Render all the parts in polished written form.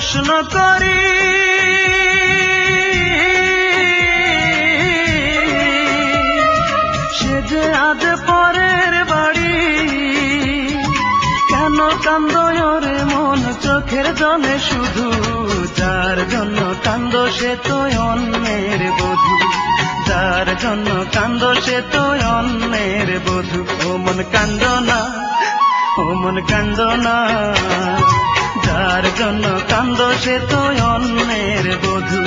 প্রশ্ন করি, সে যে আজ পরের বাড়ি, কেন কান্দো রে মন চোখের জলে শুধু? যার জন্য কান্দো সে তো অন্যের বধূ, যার জন্য কান্দো সে তো অন্যের বধূ। ও মন কান্দো না, ও মন কান্দো না, যার জন্য কান্দো সে তো অন্যের বধূ,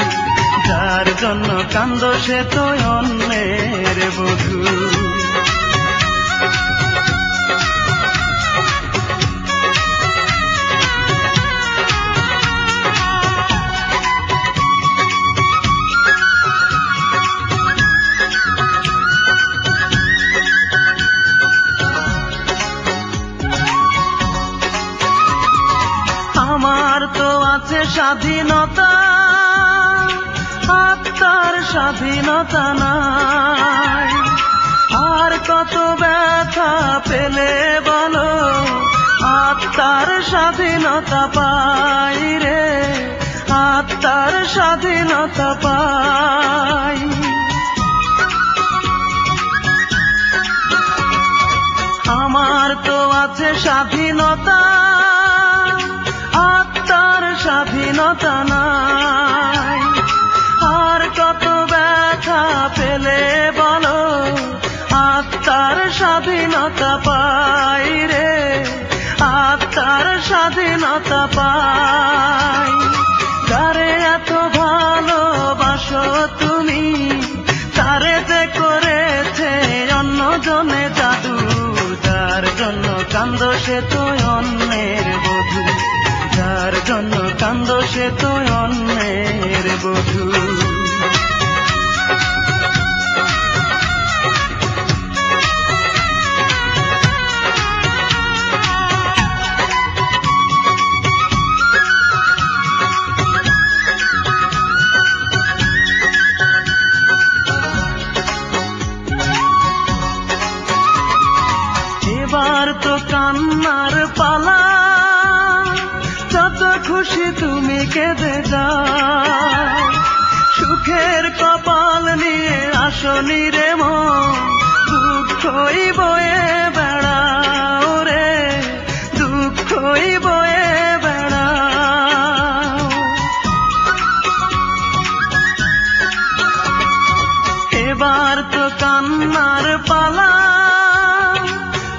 যার জন্য কান্দো সে তো অন্যের বধূ। আমার তো আছে স্বাধীনতা, আত্মার স্বাধীনতা নাই। আর কত ব্যথা পেলে বলো, আত্মার স্বাধীনতা পাই রে, আত্মার স্বাধীনতা পাই। আমার তো আছে স্বাধীনতা, আত্মার স্বাধীনতা নাই। আর কত ব্যথা পেলে বলো, আত্মার স্বাধীনতা পাই রে, আত্মার স্বাধীনতা পাই। যারে এত ভালোবাসো তুমি, তারে যে করেছে অন্যজনে জাদু, যার জন্য কান্দো সে তো অন্যের বধূ, যার জন্য কান্দো সে তো অন্যের বধূ। এবার তো কান্নার পালা, যত খুশি তুমি কেঁদে যাও। সুখের কপাল নিয়ে আসনি রে মন, দুঃখই বয়ে বেড়াও রে, দুঃখই বয়ে বেড়াও। এবার তো কান্নার পালা,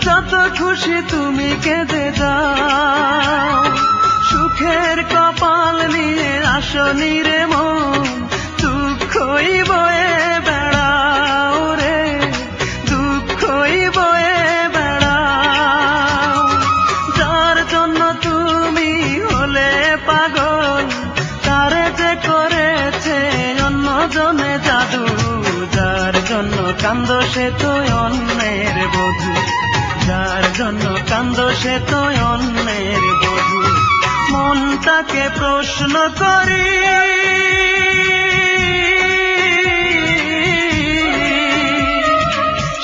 যত খুশি তুমি কেঁদে যাও। সুখের কপাল নিয়ে আসনি রে মন, দুঃখই বয়ে বেড়াও রে, দুঃখই বয়ে বেড়াও। যার জন্য তুমি হলে পাগল, তারে যে করেছে অন্যজনে জাদু, যার জন্য কান্দো সে তো অন্যের বধূ, যার জন্য কান্দো সে তো অন্যের বধূ। মনটাকে প্রশ্ন করি,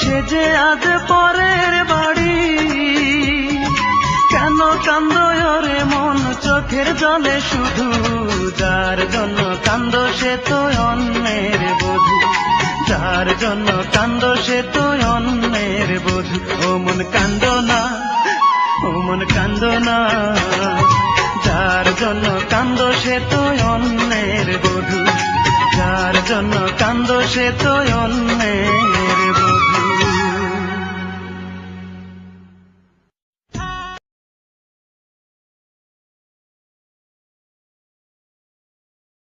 সে যে আজ পরের বাড়ি, কেন কান্দো রে মন চোখের জলে শুধু? যার জন্য কান্দো সে তো অন্যের বধূ, যার জন্য কান্দো সে তো অন্যের বধূ। ও মন কান্দো না, ও মন কান্দো না, যার জন্য কান্দো সে তো অন্যের বধূ, যার জন্য কান্দো সে তো অন্যের